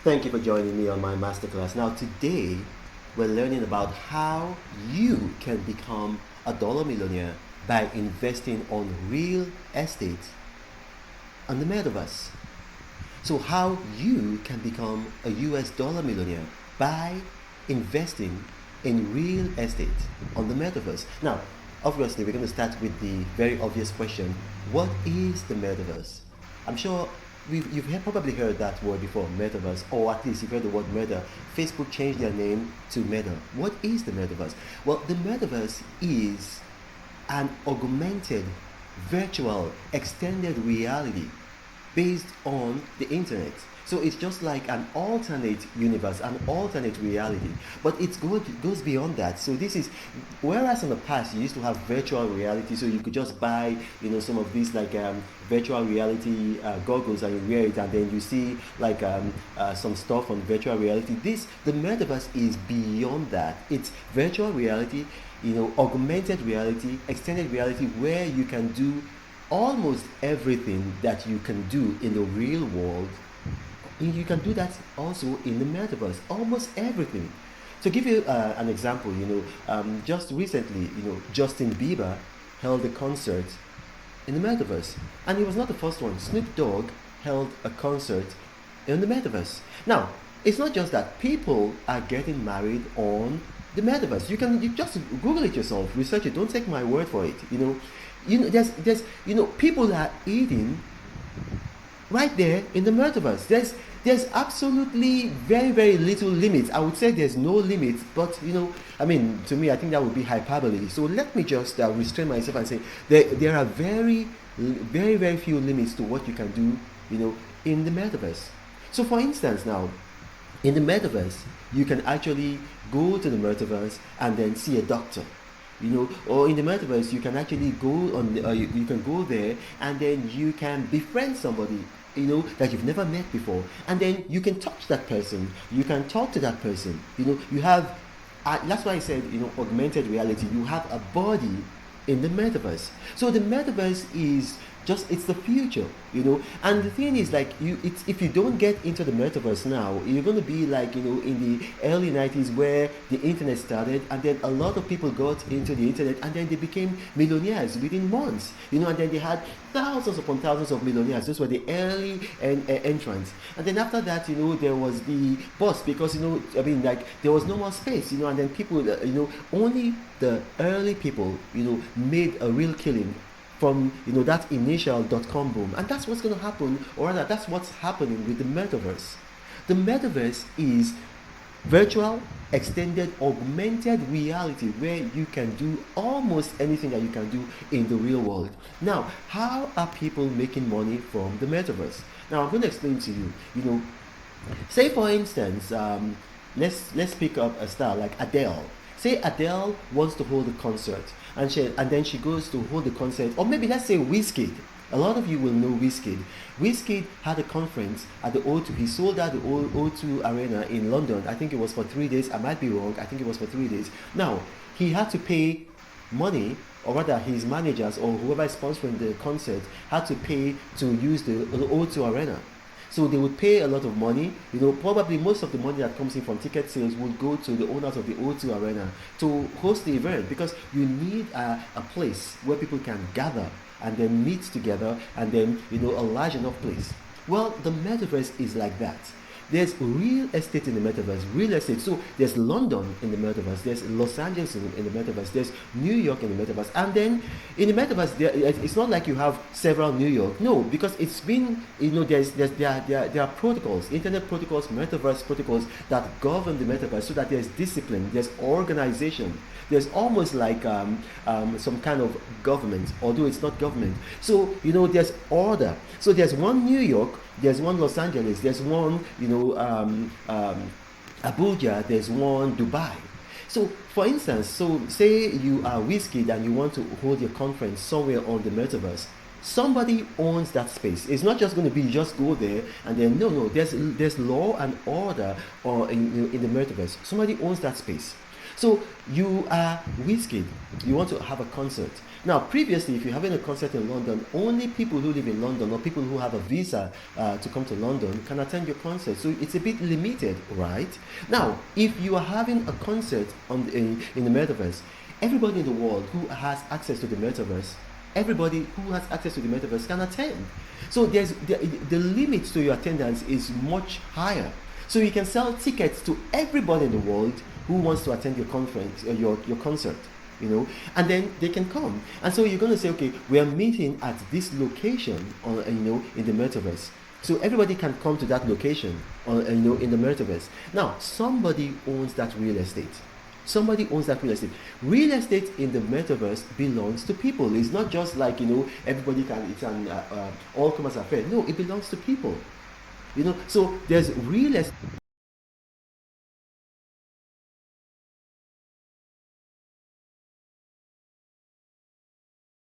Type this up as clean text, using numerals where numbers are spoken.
Thank you for joining me on my masterclass. Now, today we're learning about how you can become a dollar millionaire by investing on real estate on the metaverse. So, how you can become a US dollar millionaire by investing in real estate on the metaverse. Now, obviously, we're going to start with the very obvious question: what is the metaverse? I'm sure you've probably heard that word before, metaverse, or at least you've heard the word meta. Facebook changed their name to Meta. What is the metaverse? Well, the metaverse is an augmented, virtual, extended reality based on the internet. So it's just like an alternate universe, an alternate reality. But goes beyond that. So this is, whereas in the past you used to have virtual reality, so you could just buy, some of these like virtual reality goggles and you wear it, and then you see like some stuff on virtual reality. The metaverse is beyond that. It's virtual reality, augmented reality, extended reality, where you can do almost everything that you can do in the real world. You can do that also in the metaverse, almost everything. To give you an example, just recently, Justin Bieber held a concert in the metaverse, and he was not the first one. Snoop Dogg held a concert in the metaverse. Now, it's not just that people are getting married on the metaverse. You just Google it yourself, research it. Don't take my word for it. There's people are eating right there in the metaverse. There's absolutely very, very little limits. I would say there's no limits, but to me, I think that would be hyperbole. So let me just restrain myself and say there are very, very, very few limits to what you can do, in the metaverse. So for instance, now in the metaverse, you can actually go to the metaverse and then see a doctor. Or in the metaverse, you can actually go on. You can go there, and then you can befriend somebody, that you've never met before, and then you can touch that person. You can talk to that person. You have. That's why I said, augmented reality. You have a body in the metaverse. So the metaverse is it's the future, and the thing is, like, if you don't get into the metaverse now, you're going to be like, in the early 90s, where the internet started, and then a lot of people got into the internet, and then they became millionaires within months, and then they had thousands upon thousands of millionaires. Those were the early entrants, and then after that, there was the bust, because there was no more space, and then people, only the early people, made a real killing from that initial .com boom. And that's what's going to happen, or rather that's what's happening with the metaverse. The metaverse is virtual, extended, augmented reality, where you can do almost anything that you can do in the real world. Now, how are people making money from the metaverse? Now, I'm going to explain to you. Say for instance, let's pick up a star like Adele. Say Adele wants to hold a concert, and then she goes to hold the concert, or maybe let's say Wizkid. A lot of you will know Wizkid. Wizkid had a conference at the O2. He sold out the O2 Arena in London. I think it was for 3 days. I might be wrong. I think it was for 3 days. Now, he had to pay money, or rather his managers or whoever is sponsoring the concert had to pay to use the O2 Arena. So they would pay a lot of money. Probably most of the money that comes in from ticket sales would go to the owners of the O2 Arena to host the event, because you need a place where people can gather and then meet together, and then a large enough place. Well, the metaverse is like that. There's real estate in the metaverse, real estate. So there's London in the metaverse, there's Los Angeles in the metaverse, there's New York in the metaverse, and then in the metaverse, it's not like you have several New York. No, because it's been, there are protocols, internet protocols, metaverse protocols that govern the metaverse, so that there's discipline, there's organization. There's almost like some kind of government, although it's not government. So there's order. So there's one New York, there's one Los Angeles, there's one Abuja, there's one Dubai. So for instance, say you are Wizkid and you want to hold your conference somewhere on the metaverse. Somebody owns that space. It's not just going to be you just go there and then no. There's law and order in the metaverse. Somebody owns that space. So you are Wizkid, you want to have a concert. Now, previously, if you're having a concert in London, only people who live in London or people who have a visa to come to London can attend your concert. So it's a bit limited, right? Now, if you are having a concert in the metaverse, everybody in the world who has access to the metaverse, everybody who has access to the metaverse can attend. So the limit to your attendance is much higher. So you can sell tickets to everybody in the world who wants to attend your conference or your concert, and then they can come. And so you're going to say, okay, we are meeting at this location in the metaverse. So everybody can come to that location in the metaverse. Now, somebody owns that real estate. Somebody owns that real estate. Real estate in the metaverse belongs to people. It's not just like, everybody can, it's an all commerce affair. No, it belongs to people. So there's real estate.